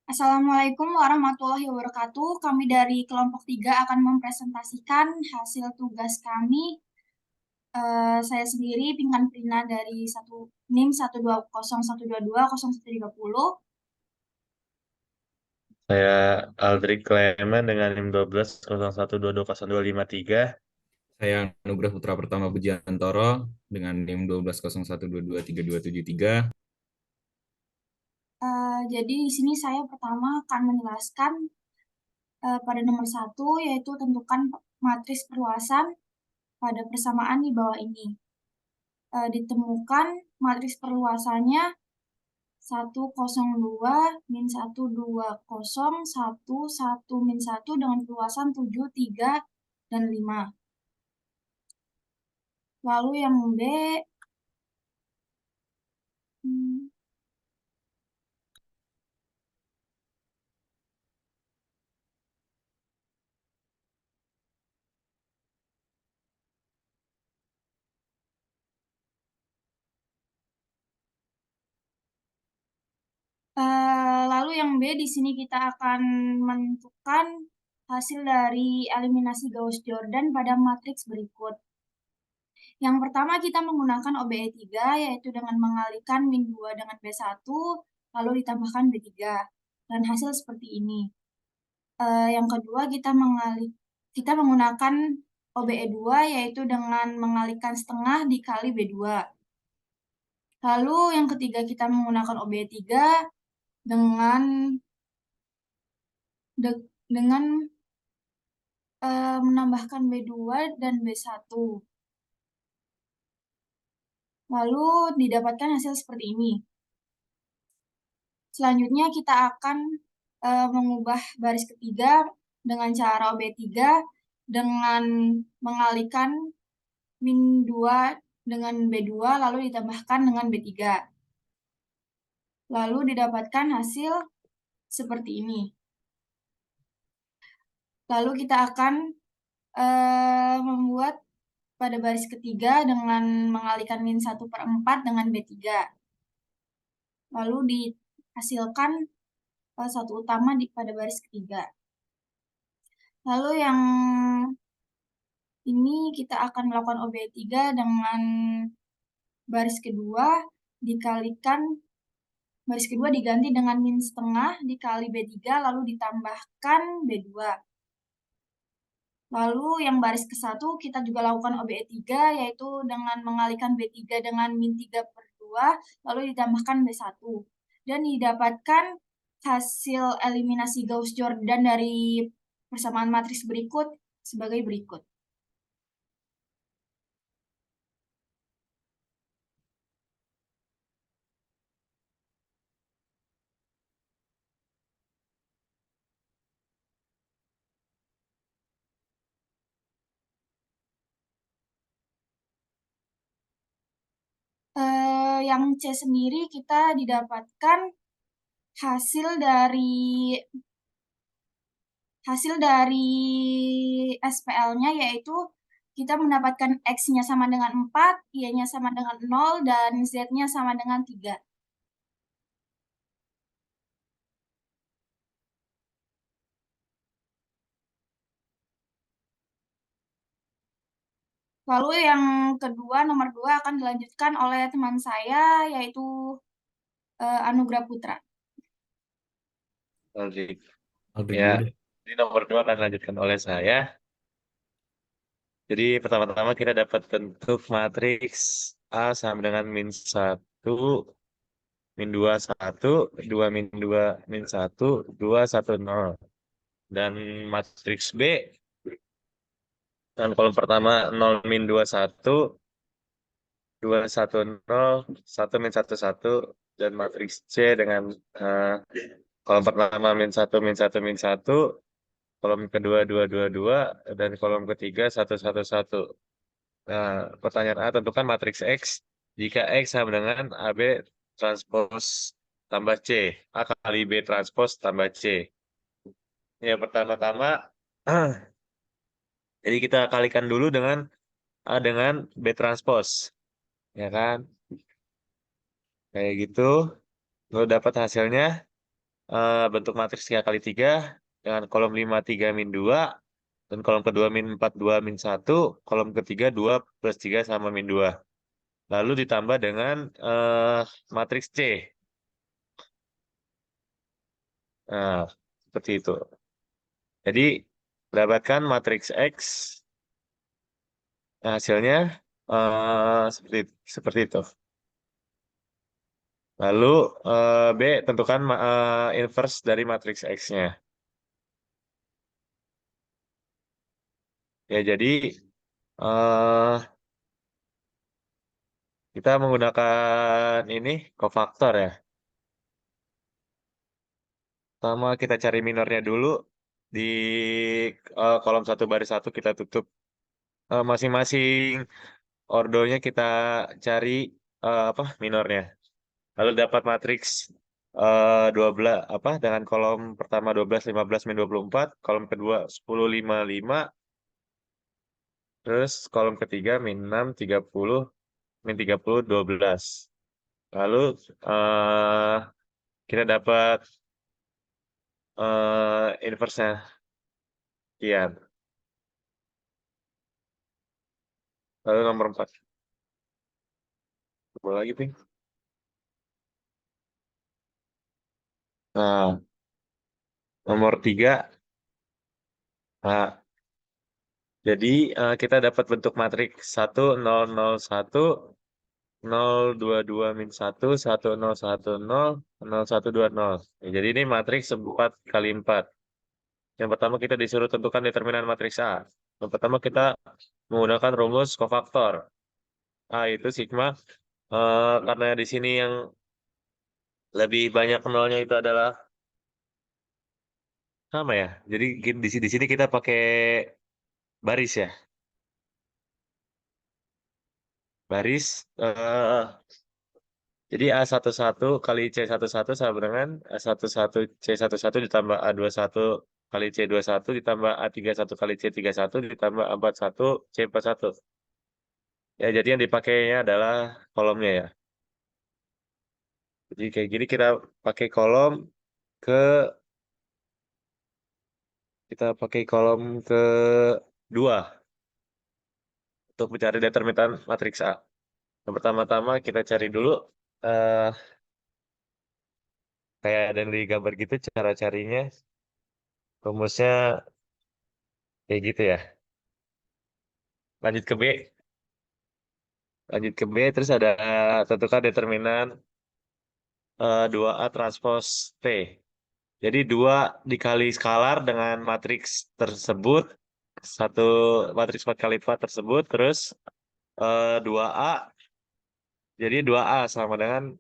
Assalamualaikum warahmatullahi wabarakatuh. Kami dari kelompok 3 akan mempresentasikan hasil tugas kami. Saya sendiri Pinkan Prina dari NIM 120122130. Saya Aldrik Klemen dengan NIM 1201220253. Saya Nugrah Putra Pertama Pujiantoro dengan NIM 120122232273. Jadi di sini saya pertama akan menjelaskan pada nomor 1, yaitu tentukan matriks perluasan pada persamaan di bawah ini. Ditemukan matriks perluasannya 102 min 120 1 1 min 1 dengan perluasan 7, 3, dan 5. Lalu yang B, lalu yang B di sini kita akan menentukan hasil dari eliminasi Gauss-Jordan pada matriks berikut. Yang pertama kita menggunakan OBE3, yaitu dengan mengalihkan min 2 dengan B1, lalu ditambahkan B3. Dan hasil seperti ini. Yang kedua kita menggunakan OBE2, yaitu dengan mengalihkan setengah dikali B2. Lalu yang ketiga kita menggunakan OBE3 dengan menambahkan B2 dan B1. Lalu didapatkan hasil seperti ini. Selanjutnya kita akan mengubah baris ketiga dengan cara OB3 dengan mengalihkan min 2 dengan B2 lalu ditambahkan dengan B3. Lalu didapatkan hasil seperti ini. Lalu kita akan membuat pada baris ketiga dengan mengalihkan min 1/4 dengan B3. Lalu dihasilkan satu utama pada baris ketiga. Lalu yang ini kita akan melakukan OB3 dengan baris kedua diganti dengan min setengah dikali B3 lalu ditambahkan B2. Lalu yang baris ke-1 kita juga lakukan OBE3, yaitu dengan mengalihkan B3 dengan min 3/2 lalu ditambahkan B1. Dan didapatkan hasil eliminasi Gauss-Jordan dari persamaan matriks berikut sebagai berikut. Yang C sendiri kita didapatkan hasil dari SPL-nya, yaitu kita mendapatkan X-nya sama dengan 4, Y-nya sama dengan 0, dan Z-nya sama dengan 3. Lalu yang kedua, nomor 2 akan dilanjutkan oleh teman saya, yaitu Anugrah Putra. Aldrik. Aldrik Ya, dulu deh. ini nomor 2 akan dilanjutkan oleh saya. Jadi pertama-tama kita dapat bentuk matriks A sama dengan min 1, min 2, 1, 2 min 2, min 1, 2, 1, 0. Dan matriks B, dan kolom pertama 0, min 2, 1, 2, 1, 0, 1, min 1, 1. Dan matriks C dengan eh, kolom pertama min 1, min 1, min 1. Kolom kedua 2, 2, 2. Dan kolom ketiga 1, 1, 1. Nah, pertanyaan A, tentukan matriks X jika X sama dengan AB transpos tambah C. A kali B transpos tambah C. Ya, pertama-tama, jadi kita kalikan dulu dengan A dengan B transpos. Ya kan? Kayak gitu. Lo dapat hasilnya bentuk matriks 3 kali 3 dengan kolom 5 3 min 2 dan kolom kedua min 4 2 min 1, kolom ketiga 2 plus 3 sama min 2. Lalu ditambah dengan matriks C. Nah, seperti itu. Jadi, dapatkan matriks X, nah, hasilnya seperti itu. Lalu B, tentukan inverse dari matriks X-nya. Ya, jadi eh kita menggunakan ini kofaktor ya. Pertama kita cari minornya dulu di kolom 1 baris 1 kita tutup masing-masing ordonya kita cari apa minornya. Lalu dapat matriks 12 apa dengan kolom pertama 12 15 min 24, kolom kedua 10 5 5, terus kolom ketiga min 6 30 min 30 12. Lalu eh kita dapat inverse-nya sekian. Lalu nomor 4. Coba lagi, Ping. Nah, nomor 3. Nah, jadi kita dapat bentuk matriks 1 0 0 1 0 2 2 min 1 1 0 1 0 0 1 2 0. Ya, jadi ini matriks 4 kali 4. Yang pertama kita disuruh tentukan determinan matriks A. Yang pertama kita menggunakan rumus kofaktor. A itu sigma karena di sini yang lebih banyak nolnya itu adalah sama ya. Jadi di sini kita pakai baris ya. Baris jadi A11 kali C11 sama dengan A11 C11 ditambah A21 kali C21 ditambah A31 kali C31 ditambah A41 C41. Ya, jadi yang dipakainya adalah kolomnya ya. Jadi kayak gini pakai kolom ke kita pakai kolom ke 2 untuk mencari determinan matriks A. Yang pertama-tama kita cari dulu eh kayak ada di gambar gitu cara carinya. Rumusnya kayak gitu ya. Lanjut ke B. Lanjut ke B, terus ada tentukan determinan 2A transpos T. Jadi 2 dikali skalar dengan matriks tersebut, satu matriks 4 kali 4 tersebut, terus 2A, jadi 2A sama dengan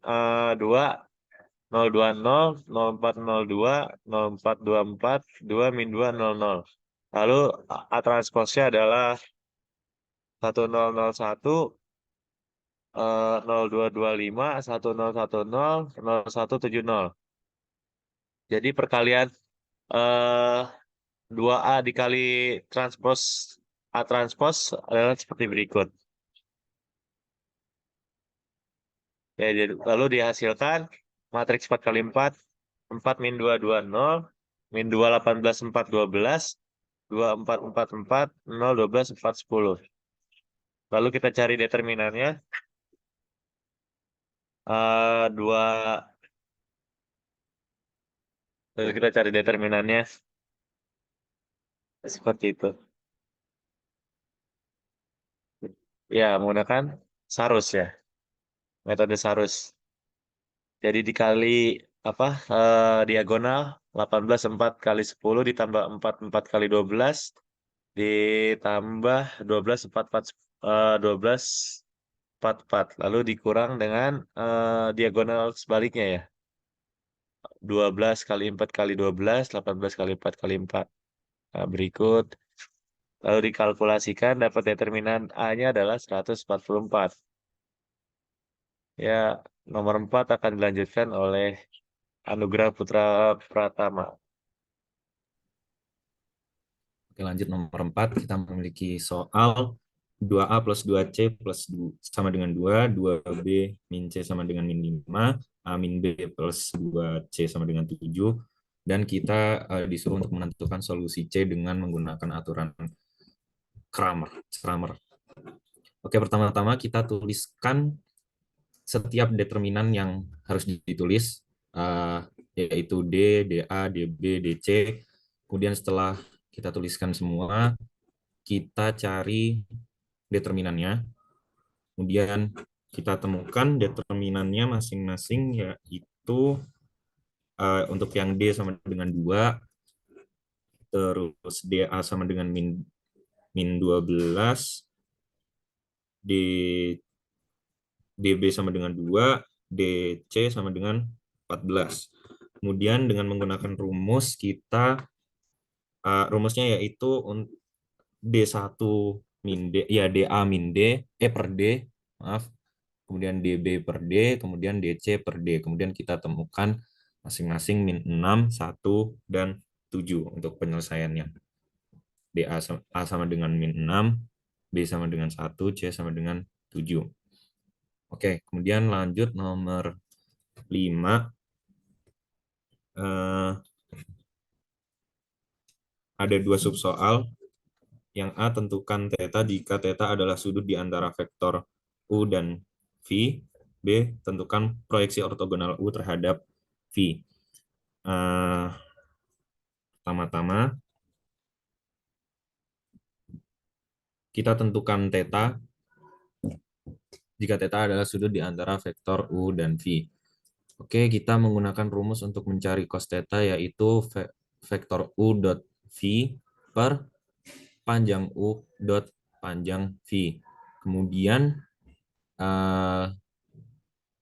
2, 0, 2, 0, 0, 4, 0, 2, 0, 4, 2, 4, 2 min 2, 0, 0. Lalu A transposnya adalah 1, 0, 0, 1, 0225 1010 0170. Jadi perkalian eh 2A dikali transpos A transpos adalah seperti berikut. Ya, jadi, lalu dihasilkan matriks 4 kali 4, 4 min 2 2 0, min 2 18 4 12, 2 4 4 4, 0 12 4 10. Lalu kita cari determinannya. 2 lalu kita cari determinannya seperti itu. Ya, menggunakan Sarus ya, metode Sarus. Jadi dikali apa diagonal 18 4 kali 10 ditambah 4 4 kali 12 ditambah 12 4 4 12 4 4 lalu dikurang dengan diagonal sebaliknya ya. 12 kali 4 kali 12 18 kali 4 kali 4. Nah, berikut lalu dikalkulasikan dapat determinan A-nya adalah 144. Ya, nomor 4 akan dilanjutkan oleh Anugrah Putra Pratama. Oke, lanjut nomor 4. Kita memiliki soal 2A plus 2C sama dengan 2, 2B min C sama dengan min 5, A min B plus 2C sama dengan 7, dan kita disuruh untuk menentukan solusi C dengan menggunakan aturan Cramer. Oke, pertama-tama kita tuliskan setiap determinan yang harus ditulis, yaitu D, DA, DB, DC. Kemudian setelah kita tuliskan semua, kita cari determinannya. Kemudian kita temukan determinannya masing-masing, yaitu untuk yang D sama dengan 2, terus DA sama dengan min 12, DB sama dengan 2, DC sama dengan 14. Kemudian dengan menggunakan rumus, rumusnya yaitu D1 min D, ya DA min D, per D, maaf. Kemudian DB per D, kemudian DC per D. Kemudian kita temukan masing-masing min 6, 1, dan 7 untuk penyelesaiannya. A sama dengan min 6, B sama dengan 1, C sama dengan 7. Oke, kemudian lanjut nomor 5. Ada 2 subsoal. Yang A, tentukan θ jika θ adalah sudut di antara vektor U dan V. B, tentukan proyeksi ortogonal U terhadap V. Pertama-tama, kita tentukan θ jika θ adalah sudut di antara vektor U dan V. Oke, kita menggunakan rumus untuk mencari cos θ, yaitu vektor U dot V per panjang U dot panjang V. Kemudian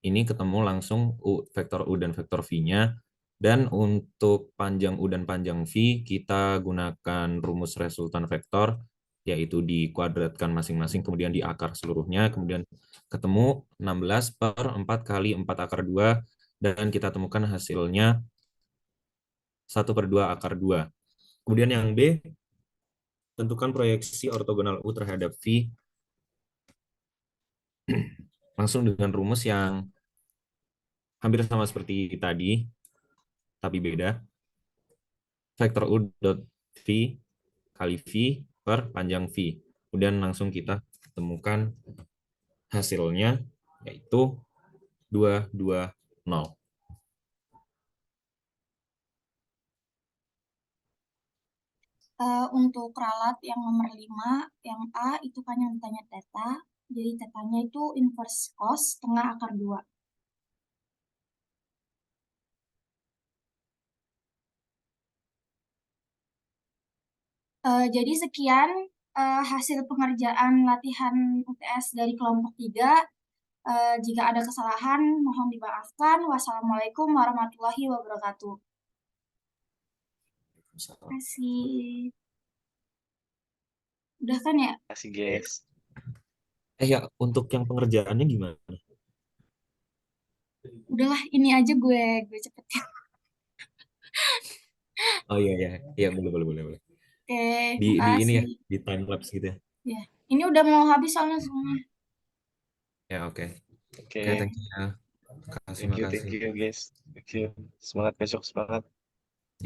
ini ketemu langsung vektor U dan vektor V-nya. Dan untuk panjang U dan panjang V, kita gunakan rumus resultan vektor, yaitu dikuadratkan masing-masing, kemudian diakar seluruhnya, kemudian ketemu 16 per 4 kali 4 akar 2, dan kita temukan hasilnya 1 per 2 akar 2. Kemudian yang B, tentukan proyeksi ortogonal U terhadap V langsung dengan rumus yang hampir sama seperti tadi, tapi beda. Vektor U dot V kali V per panjang V. Kemudian langsung kita temukan hasilnya, yaitu 220. Untuk ralat yang nomor 5, yang A itu kan yang ditanya theta. Jadi tetanya itu inverse cos setengah akar 2. Jadi sekian hasil pengerjaan latihan UTS dari kelompok 3. Jika ada kesalahan, mohon dimaafkan. Wassalamualaikum warahmatullahi wabarakatuh. Terima kasih. Udah kan ya? Terima kasih, guys. Ya, untuk yang pengerjaannya gimana? Udahlah, ini aja gue cepetin. Oh iya, boleh. Oke, Di ini ya, makasih. di time lapse gitu ya. Ya, ini udah mau habis soalnya semuanya. Ya, oke. Oke. Oke, thank you ya. Thank you, Makasih. guys. Thank you. Semangat besok, semangat.